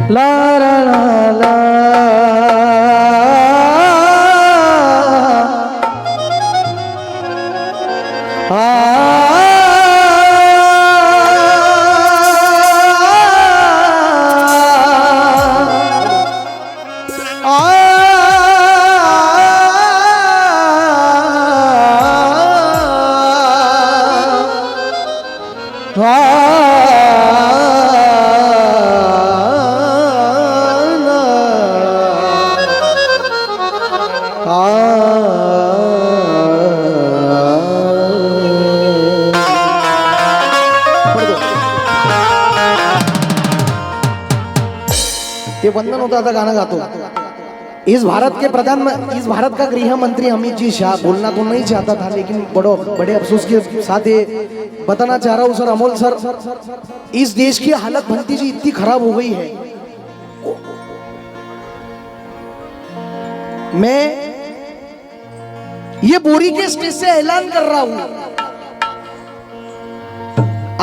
ला ला ला ला ये वंदन होता था, गाना गाता इस भारत का गृह मंत्री अमित जी शाह बोलना तो नहीं चाहता था, लेकिन बड़े अफसोस के साथ ये बताना चाह रहा हूँ सर, अमोल सर, इस देश की हालत भंती जी इतनी खराब हो गई है। मैं ये बोरी के स्टेज से ऐलान कर रहा हूं,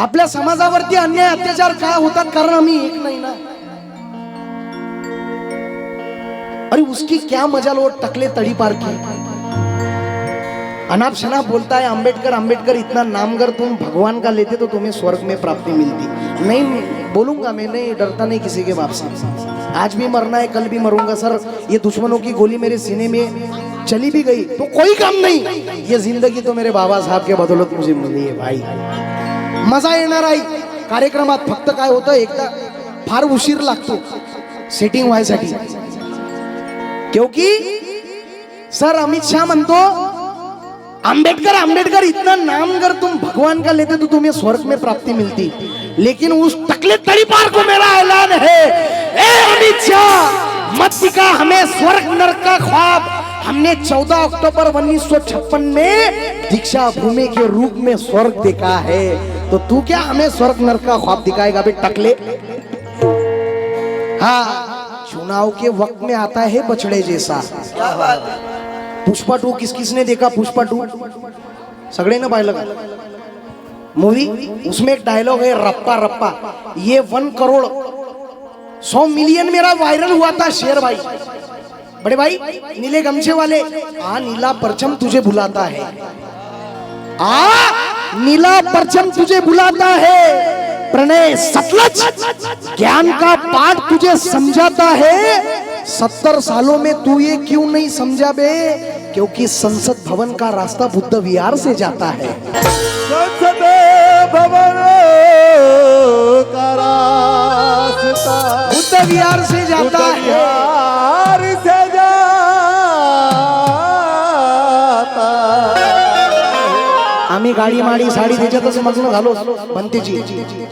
आपल्या समाजावरती अन्याय अत्याचार काय होतात कारण आम्ही एक नाही ना। अरे उसकी क्या मजा लो, टकले तड़ी पार की अनाप शनाप बोलता है अंबेडकर अंबेडकर, इतना नामगर तुम भगवान का लेते तो तुम्हें स्वर्ग में प्राप्ति मिलती। नहीं बोलूंगा, मैं नहीं डरता नहीं किसी के बाप से, आज भी मरना है कल भी मरूंगा सर। ये दुश्मनों की गोली मेरे सीने में चली भी गई तो कोई काम नहीं, ये जिंदगी तो मेरे बाबा साहब के बदौलत मुझे मिली है भाई। मजा येणार आहे कार्यक्रमात, फक्त काय होतं एकदा फार उशीर लागतो सेटिंग व्हायसाठी, क्योंकि सर अमित शाह म्हणतो अंबेडकर अंबेडकर, इतना नाम अगर तुम भगवान का लेते तो तुम्हें स्वर्ग में प्राप्ति मिलती, लेकिन उस टकले तड़ी पार को मेरा ऐलान है, ए अमित शाह मत दिखा हमें स्वर्ग नरक का ख्वाब। हमने 14 अक्टूबर 1956 में दीक्षा भूमि के रूप में स्वर्ग देखा है, तो तू क्या हमें स्वर्ग नरक का ख्वाब दिखाएगा बे टकले। हाँ, चुनाव के वक्त में आता है बछड़े जैसा। क्या बात है। पुष्पा 2 किसने देखा? पुष्पा 2 सगड़े ने पाहिलं का मूवी? उसमें एक डायलॉग है रप्पा रप्पा, ये 1 करोड़ 100 मिलियन मेरा वायरल हुआ था शेर भाई। बड़े भाई नीले गमछे वाले, आ नीला परचम तुझे बुलाता है, आ नीला परचम तुझे बुलाता है, प्रणय सतलज ज्ञान का पाठ तुझे समझाता है। 70 सालों में तू ये क्यों नहीं समझा बे? क्योंकि संसद भवन का रास्ता बुद्ध विहार से जाता है। संसद भवन का रास्ता बुद्ध विहार से जाता है। आम्ही गाडी माडी साडी त्याच्यातच मग्न झालो बनतेची,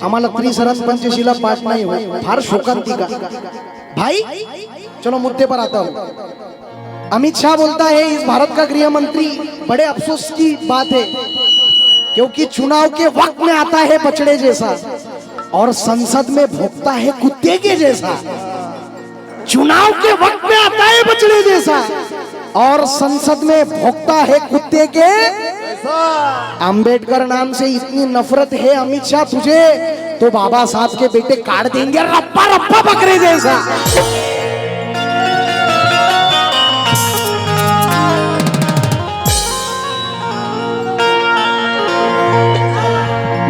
आम्हाला त्रिसरण पंचशीला पाठ नाही हो, फार शोकांतिका भाई। चलो मुद्दे पर आता हूं। अमित शाह बोलता है इस भारत का गृह मंत्री, बड़े अफसोस की बात है क्योंकि चुनाव के वक्त में आता है बछड़े जैसा और संसद में भोगता है कुत्ते के जैसा। चुनाव के वक्त में आता है बछड़े जैसा और संसद में भोगता है कुत्ते के। अंबेडकर नाम से इतनी नफरत है अमित शाह तुझे, तो बाबा साहब के बेटे काट देंगे रप्पा रप्पा बकरे जैसा।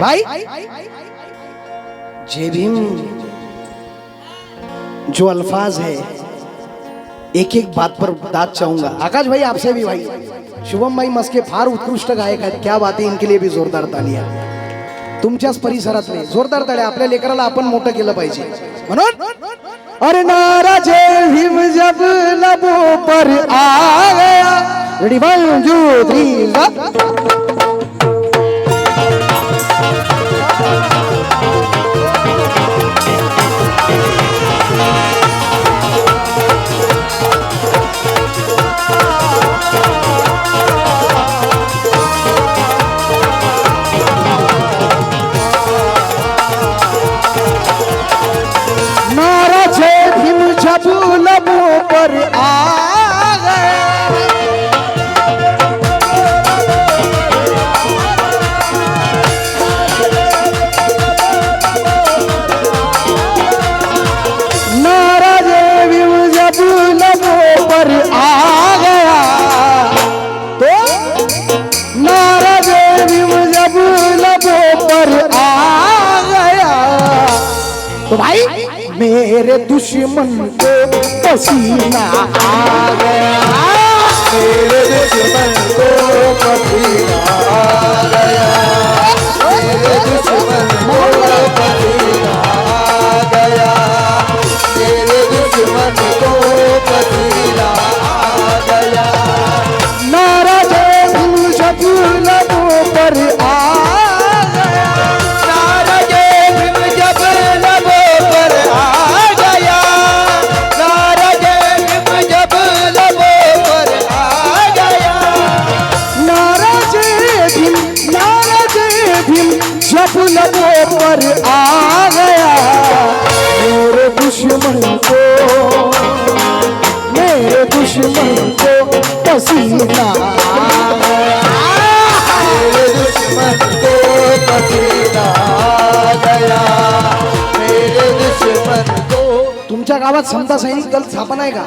भाई जय भीम जो अल्फाज है, एक एक बात पर दाद चाहूंगा। आकाश भाई आपसे भी, भाई शुभम भाई मस्के फार उत्कृष्ट गायक आहेत, क्या बात आहे, इनके लिए भी जोरदार तालिया। तुमच्याच परिसरातले जोरदार तालिया, आपल्या लेकराला आपण मोठं केलं पाहिजे म्हणून। अरे नारा जय भीम जब लबों पर आ गया, रेडी 1 2 3 लबों पर आ गया। तो भाई मेरे दुश्मन को पसीना आ गया, मेरे दुश्मन को पसीना आ गया, मेरे दुश्मन को पसीना आ गया, मेरे दुश्मन को पसीना आ गया। नाराज जब लबों पर आ गया, नाराज जब लबों पर आ गया, नाराज जब लबों पर आ गया, नाराज भीम जब लबों पर आ गया, मेरे दुश्मन को पसीना आ गया, मेरे दुश्मन को पसीना आ गया, मेरे दुश्मन को। तुमच्या गावात समता सैनिक दल स्थापना आहे का?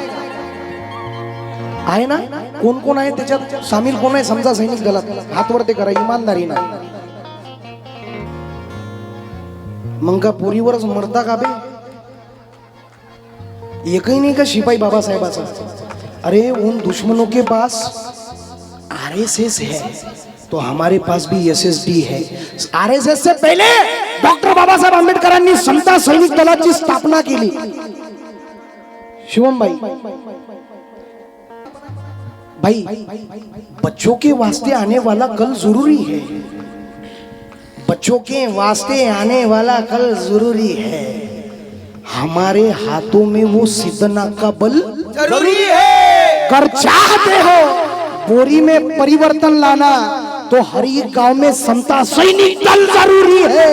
आहे ना? कोण कोण आहे त्याच्यात सामील? कोण आहे समता सैनिक दलात? हात वरती करा इमानदारी ना. मग का पोरीवरच मरता का बे? एकही नाही का शिपाई बाबासाहेबाचा? अरे उन दुश्मनों के पास आरएसएस है तो हमारे पास भी एसएसडी है. आरएसएस से पहिले डॉक्टर बाबासाहेब आंबेडकरांनी समता सैनिक दलाची स्थापना केली. शिवम भाई बच्चों के वास्ते आने वाला कल जरूरी है, बच्चों के वास्ते आने वाला कल जरूरी है. हमारे हाथों में वो सिद्धनाथ का बल जरूरी है. कर चाहते हो बोरी में परिवर्तन लाना तो हर एक गांव में समता सैनिक दल जरूरी है.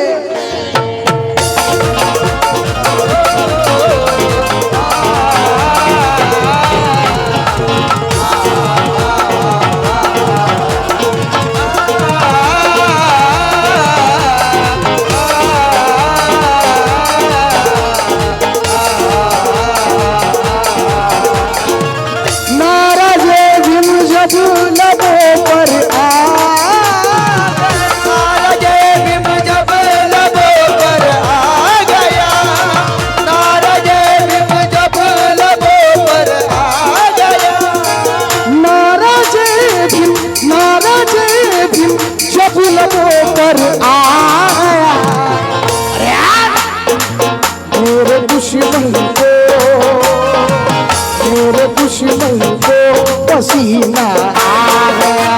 पसीना आ गया,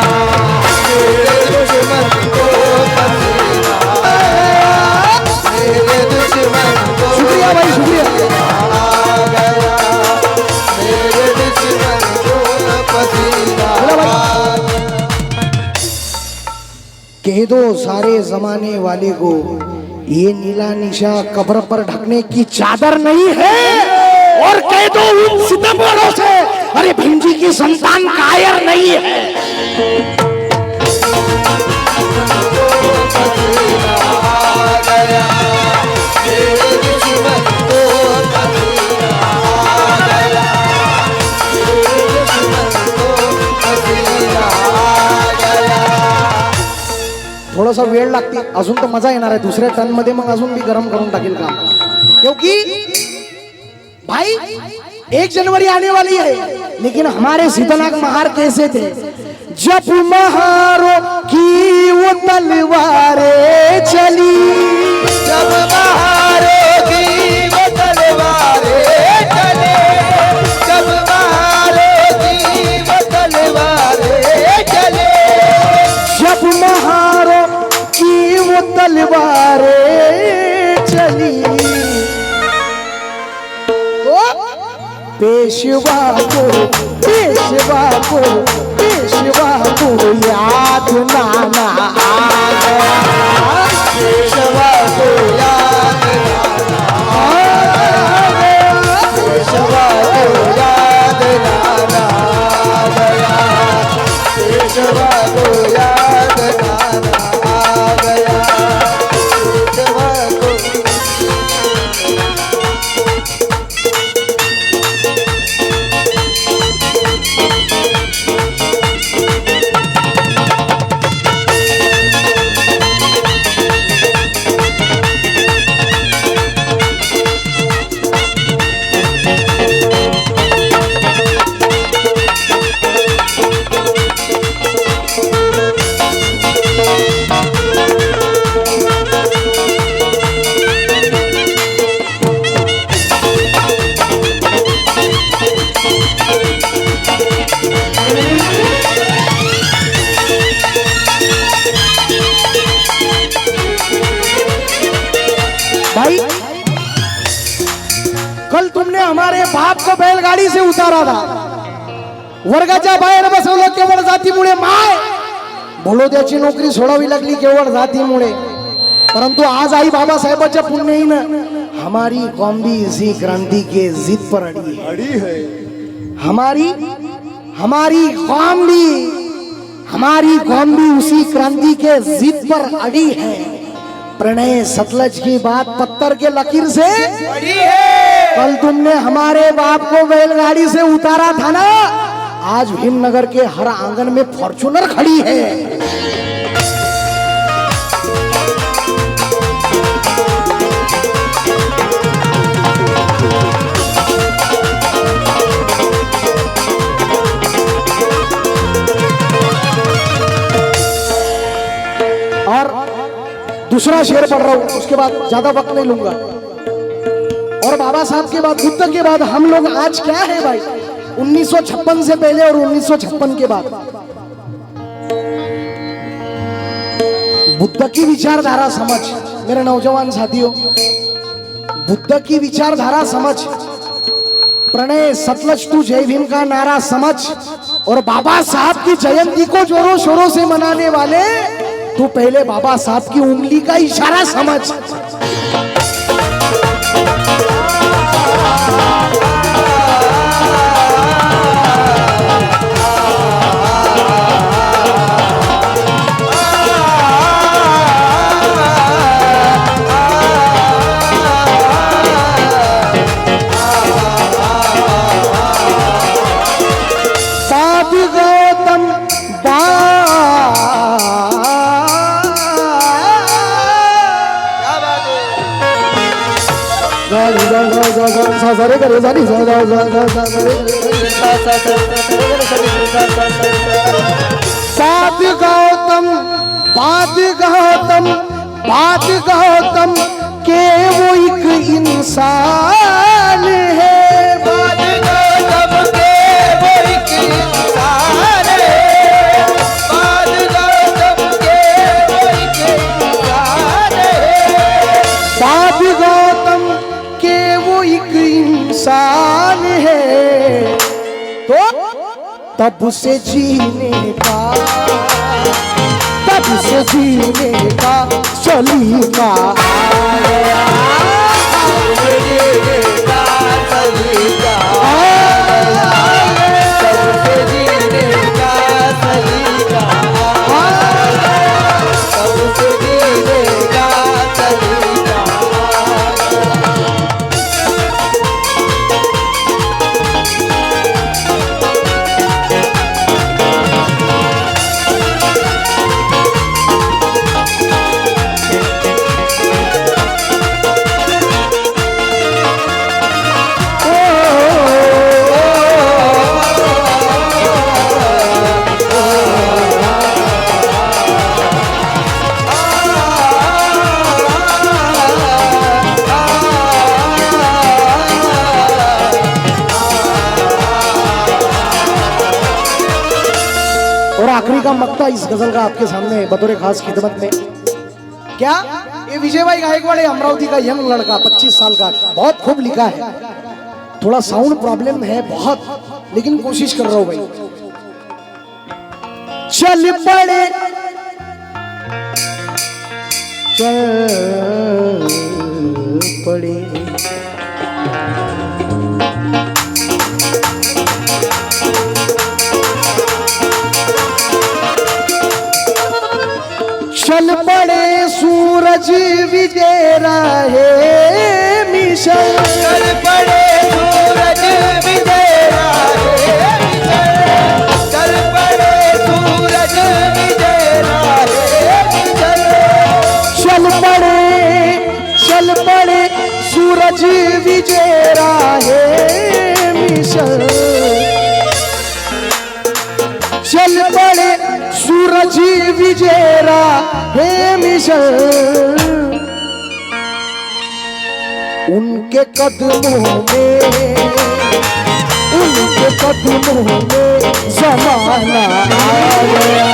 मेरे दुश्मन को पसीना आ गया, मेरे दुश्मन को शुक्रिया भाई शुक्रिया. आ गया, मेरे दुश्मन को पसीना आ गया. कह दो सारे जमाने वाले को ये नीला निशा कब्र पर ढकने की चादर नहीं है. और कह दो उन सितमगरों से अरे भीम जी की संतान कायर नहीं है. थोडासा वेळ लागते अजून तर मजा येणार आहे. दुसऱ्या टर्न मध्ये मग अजून भी गरम करून टाकेल काम. क्योंकि भाई 1 जनवरी आने वाली है, लेकिन हमारे सिद्धनाथ महार कैसे थे? जब महारों की वो तलवारें चली, जब महारों की वो तलवारें चले, जब महारों की वो तलवारें चले, जब महारों की वो तलवारें चली, तो पेशवा को याद नाना आ गया, पेशवा को याद नाना आ गया, पेशवा को याद नाना आ गया, पेशवा को याद नाना आ गया, पेशवा को। कल तुमने हमारे बाप को बैलगाडी से उतारा था, वर्गाच्या बाहेर बसवलं केवळ जातीमुळे. माय भोलोद्याची नोकरी सोडावी लागली केवळ जातीमुळे. परंतु आज आई बाबासाहेबाच्या पुण्याईनं हमारी कौम भी इसी क्रांति के जिद पर अड़ी है. अड़ी है. हमारी कौम भी उसी क्रांति के जिद पर अड़ी है. प्रणय सतलज की बात पत्थर के लकीर से अड़ी है. कल तुमने हमारे बाप को बैलगाड़ी से उतारा था ना, आज भीमनगर के हर आंगन में फॉर्च्यूनर खड़ी है. और दूसरा शेर पढ़ रहा हूं, उसके बाद ज्यादा वक्त नहीं लूंगा. और बाबा साहब के बाद, बुद्ध के बाद हम लोग आज क्या है भाई? 1956 से पहले और 1956 के बाद बुद्ध की विचारधारा समझ. मेरे नौजवान साथियों, बुद्ध की विचारधारा समझ, प्रणय सतलज टू जय भीम का नारा समझ, और बाबा साहब की जयंती को जोरों शोरों से मनाने वाले तू पहले बाबा साहब की उंगली का इशारा समझ. बात गौतम के वो एक इंसान है. बात गौतम के वो एक इंसान है. बात गौतम के वो एक इंसान है. बात गौतम के वो एक इंसान है. तो तब से जीने का सलीका आ गया. आखिरी का मक्ता इस गजल का आपके सामने बतौर खास खिदमत में. क्या ये विजय भाई गायकवाड़ अमरावती का यंग लड़का 25 साल का, बहुत खूब लिखा है. थोड़ा साउंड प्रॉब्लम है बहुत, लेकिन कोशिश कर रहा हूं भाई. चल पड़े चल पड़े सूरज विजय रहे मिशन. चल पड़े सूरज विजय रहे मिशन. चल पड़े सूरज विजय रहे मिशन. चल पड़े सूरज विजय रहे मिशन. चल पड़े सूरज विजेरा हे मिशन. उनके कदमों में जमाना आ गया.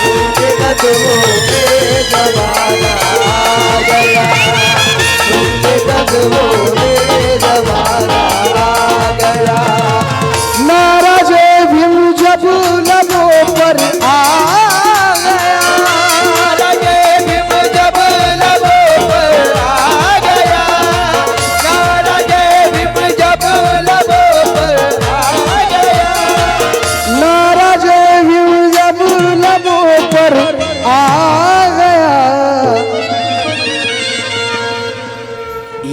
उनके कदमों में जमाना आ गया. उनके कदमों में जमाना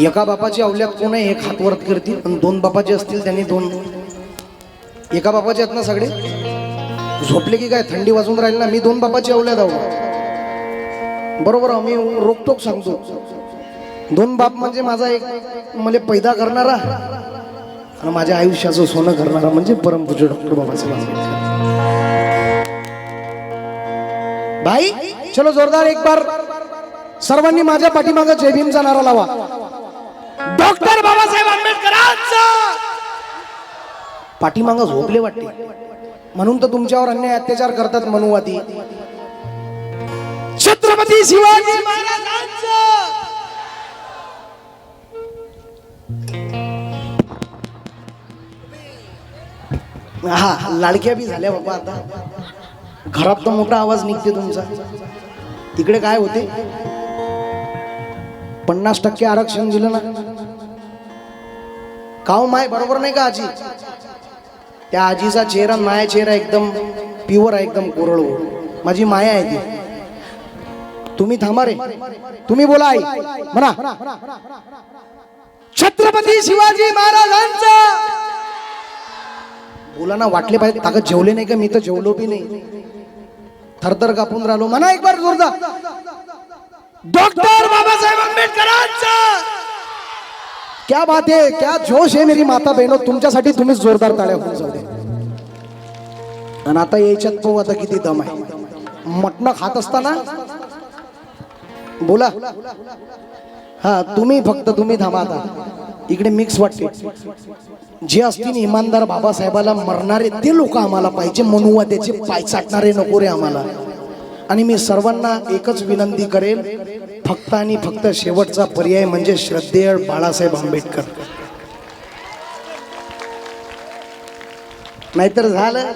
एका बापाची अवल्यात कोण आहे एक हात वरत करतील आणि दोन बापाचे असतील त्यांनी दोन. एका बापाचे आहेत ना सगळे, झोपले की काय थंडी वाजून राहील ना. मी दोन बापाची अवल्यात आहो, बरोबर आहे. मी रोकटोक सांगतो, दोन बाप म्हणजे माझा एक मला पैदा करणारा आणि माझ्या आयुष्याचं सोनं करणारा म्हणजे परमपूज्य डॉक्टर बाबासाहेब आंबेडकर. भाई चलो जोरदार एक बार सर्वांनी माझ्या पाठीमागे जय भीमचा नारा लावा. डॉक्टर बाबासाहेब आंबेडकरांचा. पाठीमागे झोपले वाटते म्हणून तर तुमच्यावर अन्याय अत्याचार करतात मनुवादी. छत्रपती शिवाजी महाराजांचा. हा लाडक्या बी झाल्या बाबा. आता घरात तर मोठा आवाज निघते तुमचा. तिकडे काय होते, 50% आरक्षण दिलं ना. काव माय बरोबर नाही का आजी? त्या आजीचा चेहरा माया चेहरा एकदम प्युअर आहे, एकदम कोरळ. माझी माया आहे ती. तुम्ही थांबा रे, तुम्ही बोला आई म्हणा. छत्रपती शिवाजी महाराजांचा. बोला ना, वाटले पाहिजे ताकद. जेवले नाही का? मी तर जेवलो बी नाही, थरथर कापून राहिलो. म्हणा एक बार जोरदार. डॉक्टर बाबासाहेब आंबेडकरांचा. क्या बात है, क्या जोश है मेरी माता बहिणो. तुमच्यासाठी तुम्हीच जोरदार टाळ्या होऊन जाऊ दे. आणि आता याच्यात पाहू आता किती दम आहे. मटण खात असताना बोला. हा तुम्ही फक्त तुम्ही थांबा. आता इकडे मिक्स वाटते. जे असतील इमानदार बाबासाहेबाला मरणारे ते लोक आम्हाला पाहिजे, मनुवाद्याचे पाय चाटणारे नको रे आम्हाला. आणि मी सर्वांना एकच विनंती करेल, फक्त आणि फक्त शेवटचा पर्याय म्हणजे श्रद्धेय बाळासाहेब आंबेडकर. नाहीतर झालं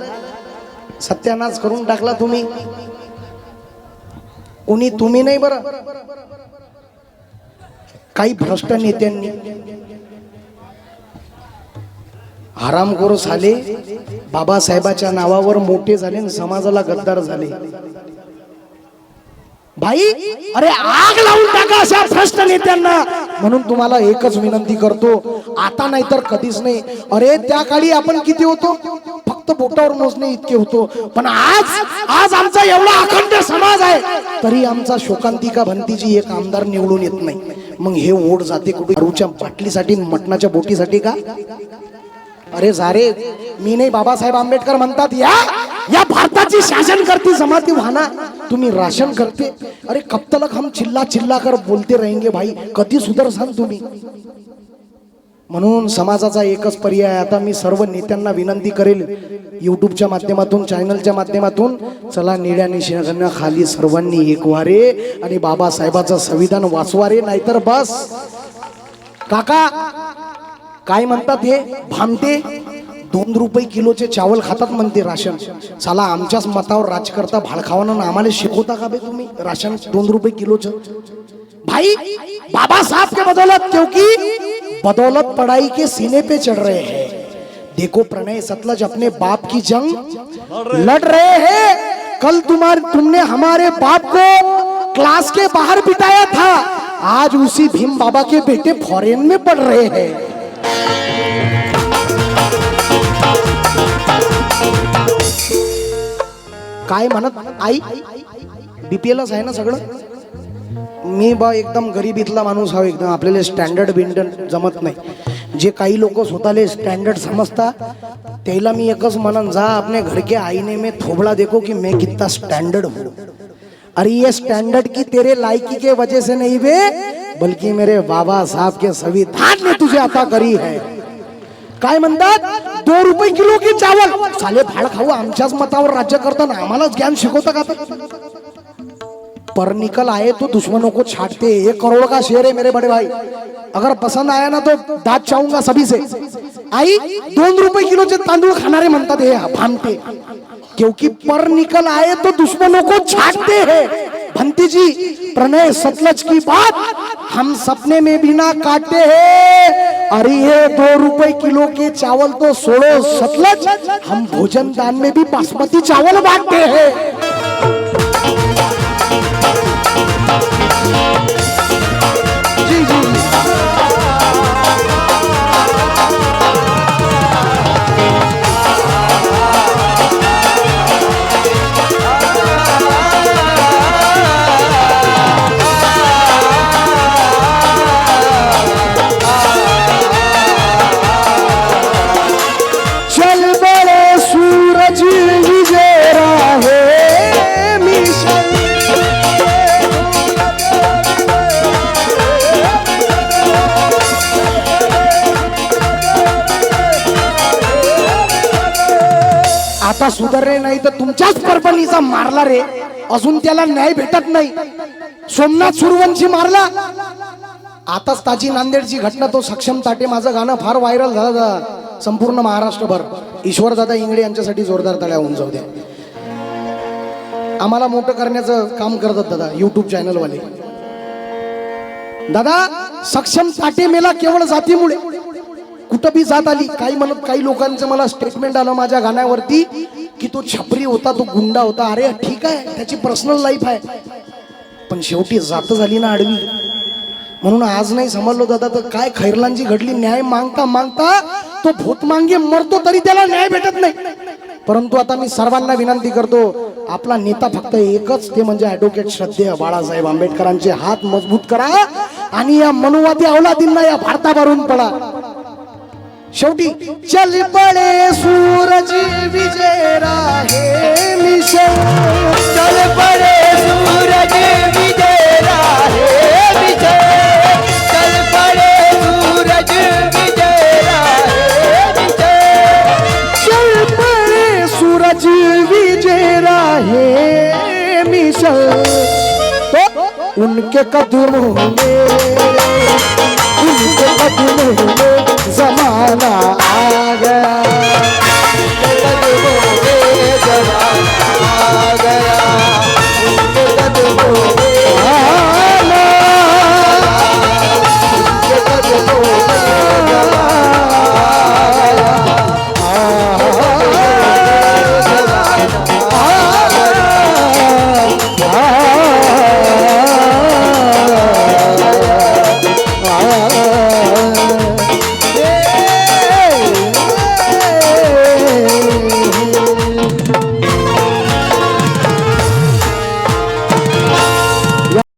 सत्यानाश करून टाकला तुम्ही. कोणी तुम्ही नाही बरं, काही भ्रष्ट नेत्यांनी. हरामखोर झाले, बाबासाहेबाच्या नावावर मोठे झाले आणि समाजाला गद्दार झाले. भाई अरे आग लावून टाका अशा भ्रष्ट नेत्यांना. म्हणून तुम्हाला एकच विनंती करतो, आता नाही तर कधीच नाही. अरे त्या काळी आपण किती होतो, फक्त बोटावर मोजणे इतके होतो. पण आज आमचा एवढा अखंड समाज आहे तरी आमचा शोकांतिका भंतीची एक आमदार निवडून येत नाही. मग हे ओढ जाते कुठे? दारूच्या बाटलीसाठी, मटणाच्या बोटीसाठी का? अरे सारे मी नाही, बाबासाहेब आंबेडकर म्हणतात या भारताची शासन करती जमाती वाहना, तुम्ही राशन करते. अरे कब तक हम चिल्ला चिल्ला कर बोलते रहेंगे भाई, कधी सुधरसाल तुम्ही? म्हणून समाजाचा एकच पर्याय. आता मी सर्व नेत्यांना विनंती करेल, युट्यूबच्या माध्यमातून, चॅनलच्या माध्यमातून, चला निळ्या निशाणा खाली सर्वांनी एक वारे आणि बाबासाहेबाचं संविधान वाचवा रे. नाहीतर बस काका काय म्हणतात हे भामटे, 2 रुपये किलोचे चावल खातात म्हणते राशन. चला आमच्याच मतावर राज करता, भाड खावानं आम्हाला शिकवता का बे तुम्ही राशन 2 रुपये किलोचं? भाई बाबा साहब के बदौलत, क्योंकि बदौलत पढ़ाई के सीने पे चढ़ रहे हैं. देखो प्रणय सतलज अपने बाप की जंग लड़ रहे हैं. कल तुमने हमारे बाप को क्लास के बाहर बिठाया था, आज उसी भीम बाबा के बेटे फॉरेन में पढ़ रहे हैं. काय म्हणत आई? बीपीएलच आहे ना सगळं. मी बा एकदम गरिबीतला माणूस हा, एकदम आपल्याला स्टँडर्ड बिंडर्ड जमत नाही. जे काही लोक स्वतःले स्टँडर्ड समजता त्याला मी एकच म्हणन, जा अपने घर के आईने में थोबड़ा देखो कि मैं कितना स्टैंडर्ड हूँ. अरे ये स्टैंडर्ड की तेरे लायकी के वजह से नहीं बे, बल्कि मेरे बाबा साहब के संविधान ने तुझे अता करी है. काय म्हणतात 2 रुपये किलो की चावल. साले भाड खाऊ, आमच्याच मतावर राज्य करताना आम्हालाच ज्ञान शिकवता का? पर निकल आए तो दुश्मनों को छाटते. 1 करोड़ का शेर है मेरे बड़े भाई, अगर पसंद आया ना तो दाद चाहूंगा सभी से. आई 2 रुपये किलोचे तांदूळ खाणारे म्हणतात हे भामटे, क्योंकि पर निकल आए तो दुश्मनों को छाटते हैं. भंती जी, प्रणय सतलज की बात हम सपने में भी ना काटते हैं. अरे ये 2 रुपए किलो के चावल तो छोड़ो सतलज, हम भोजन दान में भी बासमती चावल बांटते हैं. जी जी जी. आता सुधारले नाही तर तुमच्याच परभणीचा मारला रे, अजून त्याला न्याय भेटत नाही. सोमनाथ सूरवंशी मारला, आताच ताजी नांदेडची घटना, तो सक्षम ताटे, माझं गाणं फार व्हायरल झालं संपूर्ण महाराष्ट्रभर. ईश्वर दादा इंगळे यांच्यासाठी जोरदार टाळ्या होऊन जाऊ द्या. आम्हाला मोठं करण्याचं काम करतात दादा युट्यूब चॅनल वाले. दादा सक्षम ताटे मेला केवळ जातीमुळे, कुठं बी जात आली. काही म्हणत, काही लोकांचं मला स्टेटमेंट आलं माझ्या गाण्यावरती की तो छपरी होता, तो गुंडा होता. अरे ठीक आहे, त्याची पर्सनल लाईफ आहे, पण शेवटी जात झाली ना आडवी. म्हणून आज नाही समजलो दादा तर काय खैरलांची घडली. न्याय मागता मागता तो भूतमांगे मरतो तरी त्याला न्याय भेटत नाही. परंतु आता मी सर्वांना विनंती करतो, आपला नेता फक्त एकच, ते म्हणजे ॲडव्होकेट श्रद्धेय बाळासाहेब आंबेडकरांचे हात मजबूत करा आणि या मनुवादी अवलादींना या भारतावरून पडा. शेवटी चल पडे सूरज विजय राहे मिशन, चल पड़े सूरज विजय राहे विजय, चल पड़े सूरज विजय राहे विजय, चल पड़े सूरज विजय राहे मिशन, तो उनके कदमों में